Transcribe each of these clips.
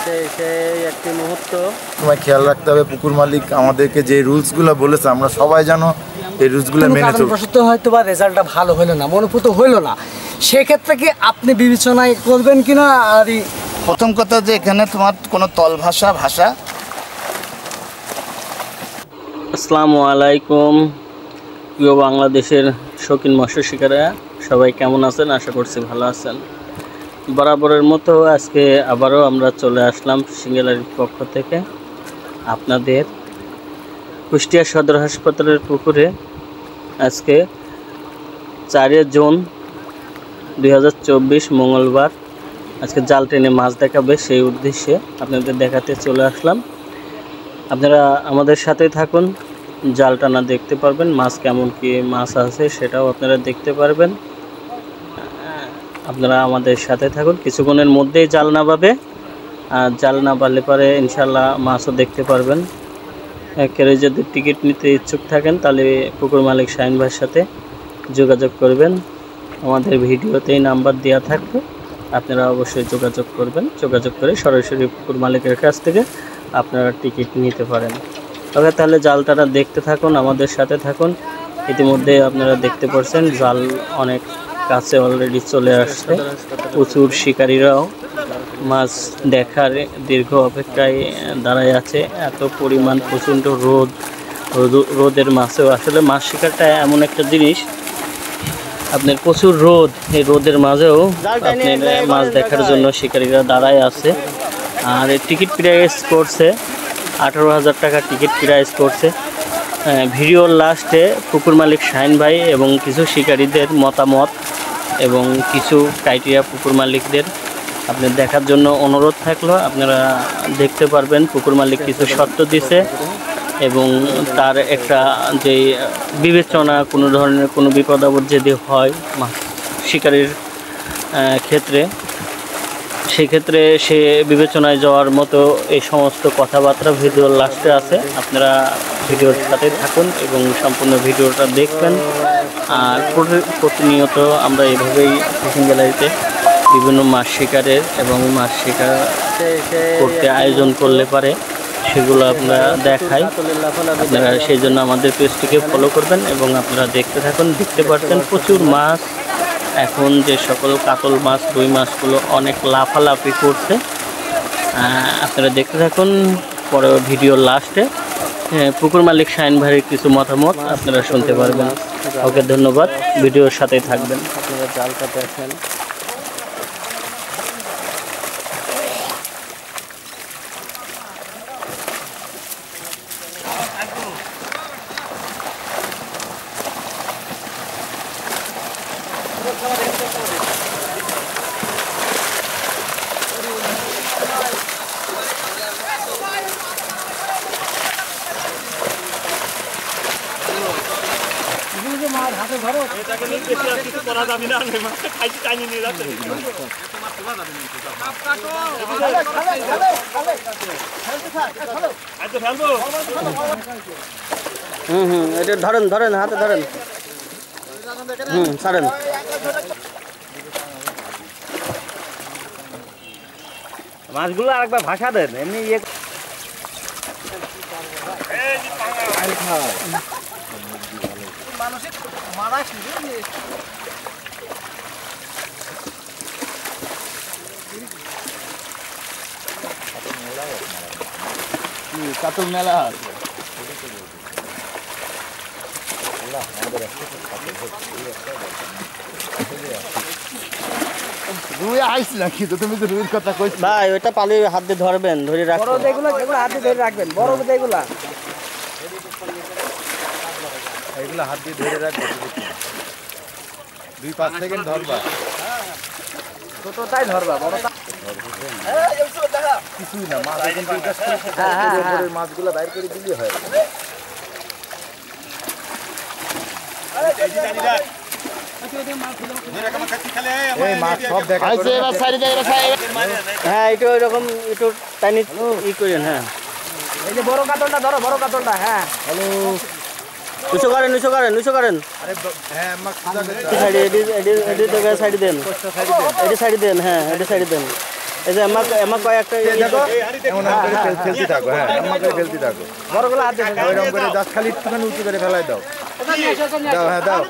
সেই একটি মুহূর্ত তোমায় খেয়াল রাখতে হবে, পুকুর মালিক আমাদেরকে যে রুলসগুলো বলেছে আমরা সবাই জানো এই রুলসগুলো মেনে চলব। প্রসূত হয়তো বা রেজাল্টটা ভালো হলো না, মনোপুত হইলো না, সেক্ষেত্রে কি আপনি বিবেচনায় করবেন কিনা? আর প্রথম কথা যে এখানে তোমার কোনো ভাষা আসসালামু আলাইকুম প্রিয় বাংলাদেশের শৌখিন মৎস্য শিকারীরা, সবাই কেমন আছেন? আশা করছি ভালো আছেন। বরাবরের মতো আজকে আবারও আমরা চলে আসলাম ফিশিং গ্যালারির পক্ষ থেকে আপনাদের কুষ্টিয়া সদর হাসপাতালের পুকুরে। আজকে 4 জুন 2024 মঙ্গলবার আজকে জাল টেনে মাছ দেখাবে, সেই উদ্দেশ্যে আপনাদের দেখাতে চলে আসলাম। আপনারা আমাদের সাথেই থাকুন, জাল টানা দেখতে পারবেন, মাছ কেমন কি মাছ আছে সেটাও আপনারা দেখতে পারবেন। আপনারা আমাদের সাথে থাকুন, কিছুক্ষণের মধ্যেই জাল নামাবে। আর জাল না পারলে পরে ইনশাল্লাহ মাছও দেখতে পারবেন। কেউ যদি টিকিট নিতে ইচ্ছুক থাকেন তাহলে পুকুর মালিক শাহিন ভাইয়ের সাথে যোগাযোগ করবেন। আমাদের ভিডিওতেই নাম্বার দেওয়া থাকবে, আপনারা অবশ্যই যোগাযোগ করবেন। যোগাযোগ করে সরাসরি পুকুর মালিকের কাছ থেকে আপনারা টিকিট নিতে পারেন। তবে তাহলে জালটা দেখতে থাকুন, আমাদের সাথে থাকুন। ইতিমধ্যে আপনারা দেখতে পাচ্ছেন জাল অনেক কাছে অলরেডি চলে আসছে। প্রচুর শিকারীরাও মাছ দেখার দীর্ঘ অপেক্ষায় দাঁড়ায় আছে। এত পরিমাণ প্রচণ্ড রোদের মাছেও আসলে মাছ শিকারটা এমন একটা জিনিস, আপনার প্রচুর রোদ, এই রোদের মাঝেও আপনার মাছ দেখার জন্য শিকারীরা দাঁড়ায় আছে। আর টিকিট প্রাইস করছে 18,000 টাকা টিকিট প্রাইস করছে। ভিডিওর লাস্টে পুকুর মালিক শাহিন ভাই এবং কিছু শিকারীদের মতামত এবং কিছু ক্রাইটেরিয়া পুকুর মালিকদের আপনার দেখার জন্য অনুরোধ থাকলো। আপনারা দেখতে পারবেন পুকুর মালিক কিছু শর্ত দিছে এবং তার একটা যে বিবেচনা, কোনো ধরনের কোনো বিপদ আপদ যদি হয় শিকারীর ক্ষেত্রে, সেক্ষেত্রে সে বিবেচনায় যাওয়ার মতো এই সমস্ত কথাবার্তা ভিডিওর লাস্টে আছে। আপনারা ভিডিওর সাথে থাকুন এবং সম্পূর্ণ ভিডিওটা দেখবেন। আর প্রতিনিয়ত আমরা এইভাবেই ফিশিং গ্যালারিতে বিভিন্ন মাছ শিকারের এবং মাছ শিকার করতে আয়োজন করলে পারে সেগুলো আপনারা দেখাই। আপনারা সেই জন্য আমাদের পেজটিকে ফলো করবেন এবং আপনারা দেখতে থাকুন। দেখতে পাচ্ছেন প্রচুর মাছ, এখন যে সকল কাতল মাছ, রুই মাছগুলো অনেক লাফালাফি করছে। আপনারা দেখতে থাকুন। পরে ভিডিওর লাস্টে পুকুর মালিক শাহিন ভাইয়ের কিছু মতামত আপনারা শুনতে পারবেন। ওকে, ধন্যবাদ, ভিডিওর সাথেই থাকবেন। আপনারা জালটা দেখেন। এটা ধরেন ধরেন, হাতে ধরেন, ছাড়েন। মাছগুলো আরেকবার ভাষা দেন, এমনি ইয়ে কাতল মেলা আছে। রুই আইস নাকি তো? তুমি তো রুইর কথা কইছ ভাই, ওটা পালি হাত দিয়ে ধরবেন, ধরে রাখবেন। বড় যেগুলো হাত দিয়ে ধরে রাখবেন, বড় যেগুলো এইগুলো হাত দিয়ে ধরে রাখবে, 2-5 সেকেন্ড ধরবা, ছোটটাই ধরবা, বড়টা কিছুই না। মাছ কিন্তু মাছগুলো বাইর করে দিলে হয়। হ্যাঁ, একটু ওইরকম একটু টাইনি ই করেন। হ্যাঁ, এই যে বড় কাতলটা ধরো, বড় কাতলটা। হ্যাঁ, হ্যালো, 200 করেন, 200 করেন, 200 করেন। হ্যাঁ, সাইড দেন, এডি সাইড দেন, হ্যাঁ, এডি সাইড দেন। এই যে এমা কয়েকটা দেখো এমন করে ফেলতে থাকো, হ্যাঁ এমন করে ফেলতে থাকো, বড়গুলো হাতে ওইরকম করে জাস্ট খালি একটুখানি উঁচু করে ফেলাই দাও, দাও, হ্যাঁ দাও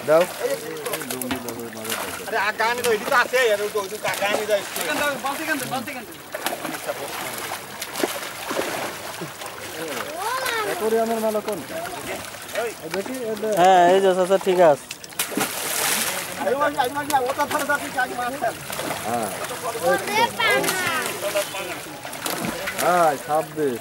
দাও। হ্যাঁ এই যে চাচা ঠিক আছে। হ্যাঁ 26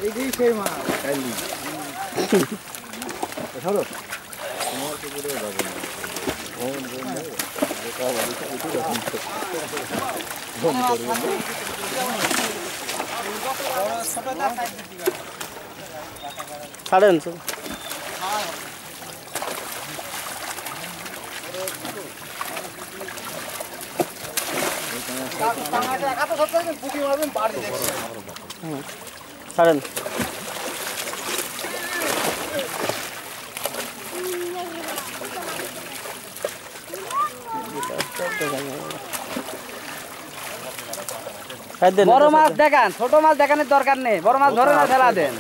এইটাই সেই মাছ। ছাড়েন ছাড়েন। বড় মাছ দেখান, ছোট মাছ দেখানোর দরকার নেই, বড় মাছ ধরে না ফেলা দেন।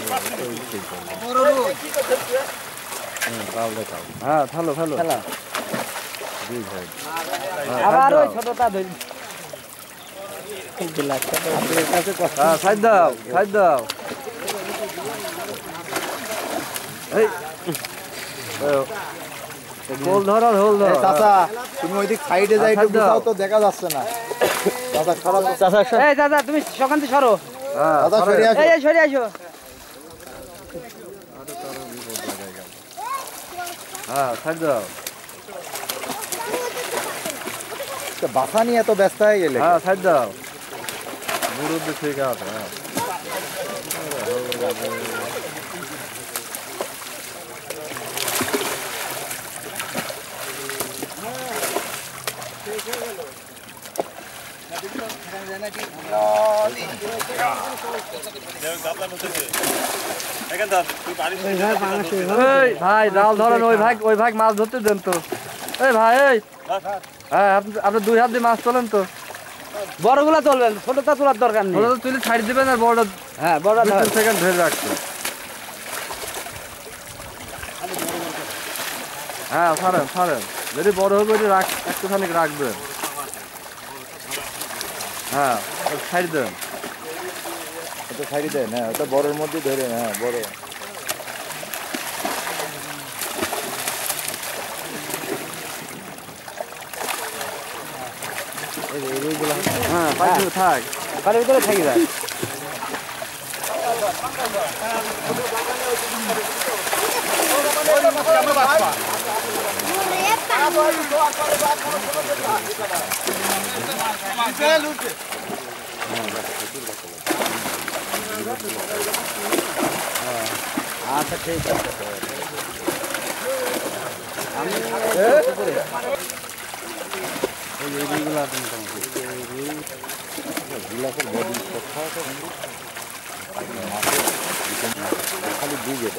হ্যাঁ ভালো ভালো, ফেলা আবার ওই ছোটটা ধরি। হ্যাঁ সাইড দাও, সাইড দাও। এই হোল ধরো, হোল ধরো। চাচা তুমি ওইদিক সাইডে যাই একটু বুঝাও তো, দেখা যাচ্ছে না। চাচা খারাপ, চাচা এই দাদা তুমি সকাল থেকে সরো, চাচা সরে আসো। এই সরে আসো। হ্যাঁ সাইড দাও। বাসা নিয়ে এত ব্যস্ত হয়ে গেলে। হ্যাঁ সাইড দাও, মুরব্বি ঠিক আছে। হ্যাঁ ভাই জাল ধরেন, ওই ভাই মাছ ধরতে দেন তো। এই ভাই এই, হ্যাঁ আপনি দুই হাত দিয়ে মাছ তোলেন তো। বড়গুলা তুলবেন, ছোটটা তোলার দরকার নেই। ছোটটা তুলে ছাড় দিবেন, আর বড়টা হ্যাঁ বড়টা 2 সেকেন্ড ধরে রাখবেন। হ্যাঁ ছাড়েন ছাড়েন, যদি বড় হবে একটুখানি রাখবেন। হ্যাঁ ছাড়ি দেন, ওটা ছাড়ি দেন। হ্যাঁ ওটা বড়ের মধ্যে ধরে, হ্যাঁ বড়। হ্যাঁ পাশে থাক, বাড়ির ভিতরে থাকি যায়। আচ্ছা ঠিক আছে। খালি বুঝে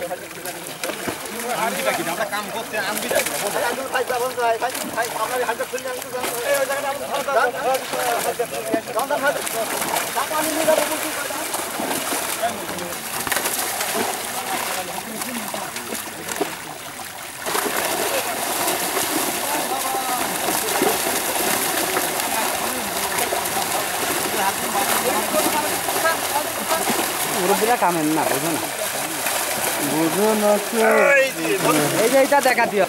মুরব্বীরা কামেন না, বুঝো না, বুঝো না। এই যে এটা দেখা দিও।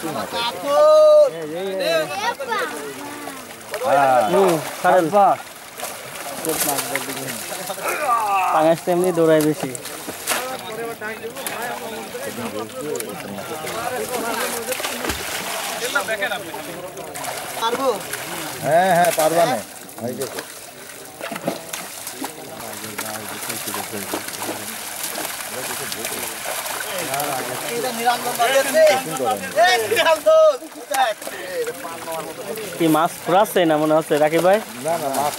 পাঙাশ তো এমনি দৌড়ায় বেশি। হ্যাঁ হ্যাঁ পারবা না, হয়ে গেছে। কি মাছ ফুরাচ্ছে না মনে হচ্ছে রাকিব ভাই? না না, মাছ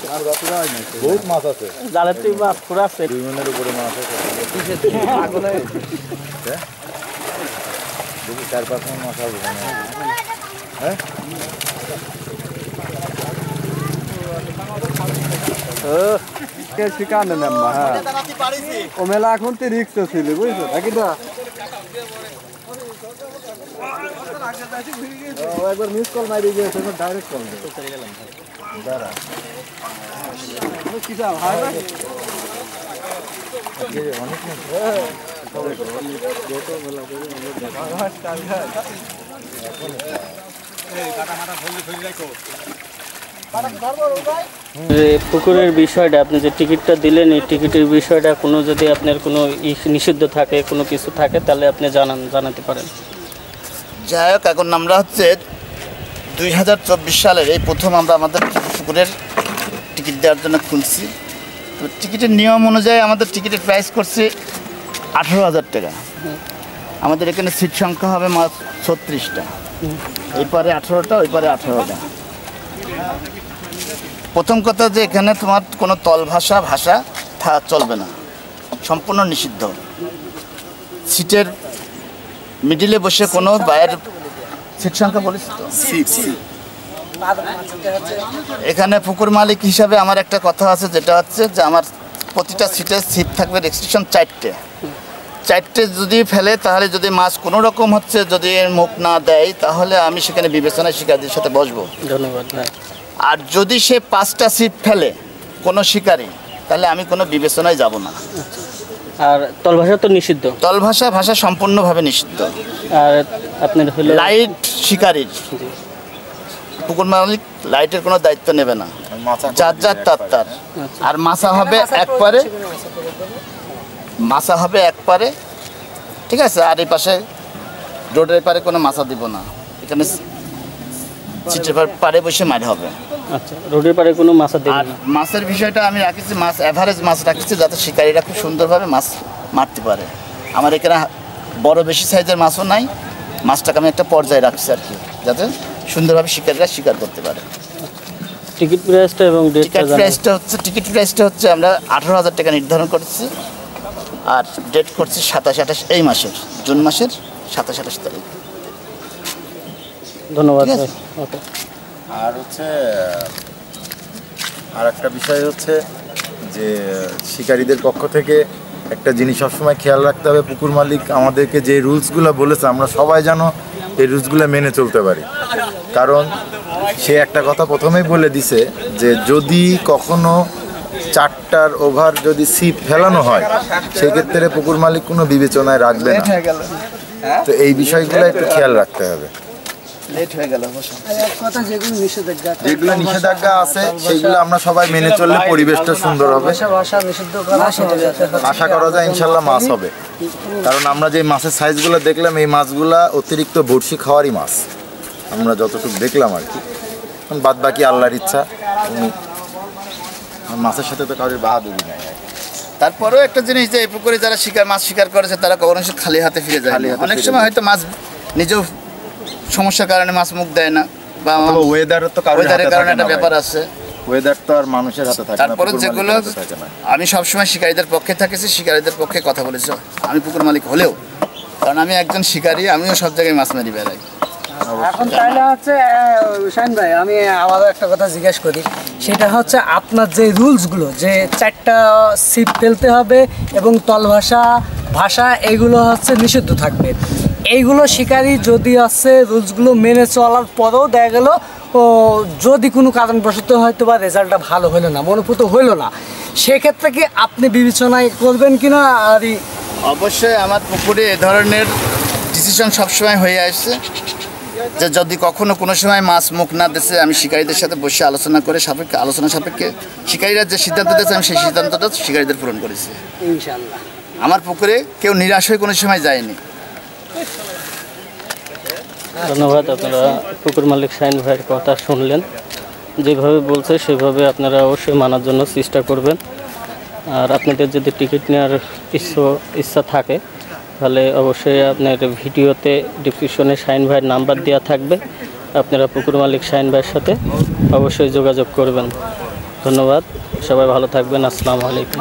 বহুত মাছ আছে, জালের তুই মাছ ফুরাচ্ছে। 2 মনের উপরে মাছ আছে, দেখি 4-5 মন মাছ হবে। হ্যাঁ শিকানে নাম্বা। হ্যাঁ ও মেলা এখন তো রিক্স ছিল বুঝছো নাকি না? একবার মিস কল মারি গিয়েছে, ডাইরেক্ট কল দাঁড়া পুকুরের বিষয়টা আপনি যে টিকিটটা দিলেন, এই টিকিটের বিষয়টা কোনো যদি আপনার কোনো নিষিদ্ধ থাকে, কোনো কিছু থাকে, তাহলে আপনি জানাতে পারেন। যাই হোক, এখন আমরা হচ্ছে 2024 সালের এই প্রথম আমরা আমাদের পুকুরের টিকিট দেওয়ার জন্য খুলছি। তো টিকিটের নিয়ম অনুযায়ী আমাদের টিকিটের প্রাইস করছে 18,000 টাকা। আমাদের এখানে সিট সংখ্যা হবে 36টা, এই পারে 18টা, ওই পারে 18টা। প্রথম কথা যে এখানে তোমার কোনো তল ভাষা চলবে না, সম্পূর্ণ নিষিদ্ধ। সিটের মিডিলে বসে কোনো বাইরের সিট সংখ্যা বলিস তো, এখানে পুকুর মালিক হিসাবে আমার একটা কথা আছে, যেটা হচ্ছে যে আমার প্রতিটা সিটের সিট থাকবে রেস্ট্রিকশন 4টে যদি ফেলে, তাহলে যদি মাছ কোনো রকম হচ্ছে যদি মুখ না দেয়, তাহলে আমি সেখানে বিবেচনায় শিকারীদের সাথে বসবো। ধন্যবাদ। আর যদি সে 5টা সিট ফেলে কোনো শিকারী, তাহলে আমি কোনো বিবেচনায় যাব না। আর তলভাষা তো নিষিদ্ধ, ভাষা সম্পূর্ণভাবে নিষিদ্ধ। আর আপনার হলো লাইট শিকারীর, পুকুর মালিক লাইটের কোনো দায়িত্ব নেবে না, যার তার। আর মাছা হবে একবারে, ঠিক আছে। আর এই পাশে রোডের পারে কোনো মাছা দিব না, এখানে সিটের পারে বসে মার হবে। আচ্ছা, রোডের পারে কোনো মাছ দেবেন আর না। মাছের বিষয়টা আমি রাখছি, মাছ অ্যাভারেজ মাছ রাখছি, যাতে শিকারীরা খুব সুন্দরভাবে মাছ মারতে পারে। আমার এখানে বড় বেশি সাইজের মাছও নাই, মাছটাকে আমি একটা পর্যায়ে রাখছি আর কি, যাতে সুন্দরভাবে শিকারীরা শিকার করতে পারে। টিকিট প্রাইসটা এবং টিকিট প্রাইসটা হচ্ছে আমরা 18,000 টাকা নির্ধারণ করছি। আর ডেট করছি 27-28 এই মাসের, জুন মাসের 27-28 তারিখ। ধন্যবাদ। ওকে। আর হচ্ছে আর একটা বিষয় হচ্ছে যে শিকারীদের পক্ষ থেকে একটা জিনিস সবসময় খেয়াল রাখতে হবে, পুকুর মালিক আমাদেরকে যে রুলসগুলো বলেছে আমরা সবাই যেন এই রুলসগুলো মেনে চলতে পারি। কারণ সে একটা কথা প্রথমেই বলে দিছে যে যদি কখনো 4টার ওভার যদি ছিপ ফেলানো হয়, সেক্ষেত্রে পুকুর মালিক কোনো বিবেচনায় রাখবে না। তো এই বিষয়গুলো একটু খেয়াল রাখতে হবে। যেগুলো নিষেধাজ্ঞা আছে সেগুলো আমরা সবাই মেনে চললে পরিবেশটা সুন্দর হবে, আশা করা যায় ইনশাল্লাহ মাছ হবে। কারণ আমরা যে মাছের সাইজগুলো দেখলাম, এই মাছগুলা অতিরিক্ত বড়শি খাওয়ারই মাছ, আমরা যতটুকু দেখলাম আর কি। বাদ বাকি আল্লাহর ইচ্ছা, মাছের সাথে তো কারোর বাহাদুরি নাই। তারপরেও একটা জিনিস, যে এই পুকুরে যারা মাছ শিকার করেছে তারা কখনো খালি হাতে ফিরে যায়। অনেক সময় হয়তো মাছ নিজেও সমস্যার কারণে মাছ মুখ দেয় না, বা ওয়েদারের কারণে একটা ব্যাপার আছে, ওয়েদার তো আর মানুষের হাতে থাকে না। তারপরে যেগুলো আমি সবসময় শিকারীদের পক্ষে থাকেছি, শিকারীদের পক্ষে কথা বলেছি আমি পুকুর মালিক হলেও, কারণ আমি একজন শিকারী, আমিও সব জায়গায় মাছ মারি বেড়াই। এখন তাহলে হচ্ছে শাহিন ভাই, আমি আবার একটা কথা জিজ্ঞেস করি, সেটা হচ্ছে আপনার যে রুলসগুলো, যে 4টা ছিপ ফেলতে হবে এবং ভাষা এইগুলো হচ্ছে নিষিদ্ধ থাকবে, এইগুলো শিকারী যদি আছে রুলসগুলো মেনে চলার পরেও দেখা গেল যদি কোনো কারণবশত হয়তো বা রেজাল্টটা ভালো হলো না, মনোপুত হইলো না, সেক্ষেত্রে কি আপনি বিবেচনায় করবেন কিনা? আর অবশ্যই আমার পুকুরে এ ধরনের ডিসিশন সবসময় হয়ে আসছে যে যদি কখনো কোনো সময় মাছ মুখ না দিচ্ছে, আমি শিকারীদের সাথে বসে আলোচনা সাপেক্ষে শিকারীরা যে সিদ্ধান্ত দিয়েছে, আমি সেই সিদ্ধান্তটা শিকারীদের পূরণ করেছি ইনশাআল্লাহ। আমার পুকুরে কেউ নিরাশ হয়ে কোনো সময় যায়নি। ধন্যবাদ। আপনারা পুকুর মালিক শাহিন ভাইয়ের কথা শুনলেন, যেভাবে বলছে সেভাবে আপনারা অবশ্যই মানার জন্য চেষ্টা করবেন। আর আপনাদের যদি টিকিট নেওয়ার ইচ্ছা থাকে তাহলে অবশ্যই আপনার ভিডিওতে ডিসক্রিপশনে শাহিন ভাইয়ের নাম্বার দেওয়া থাকবে, আপনারা পুকুর মালিক শাহিন ভাইয়ের সাথে অবশ্যই যোগাযোগ করবেন। ধন্যবাদ, সবাই ভালো থাকবেন। আসসালামু আলাইকুম।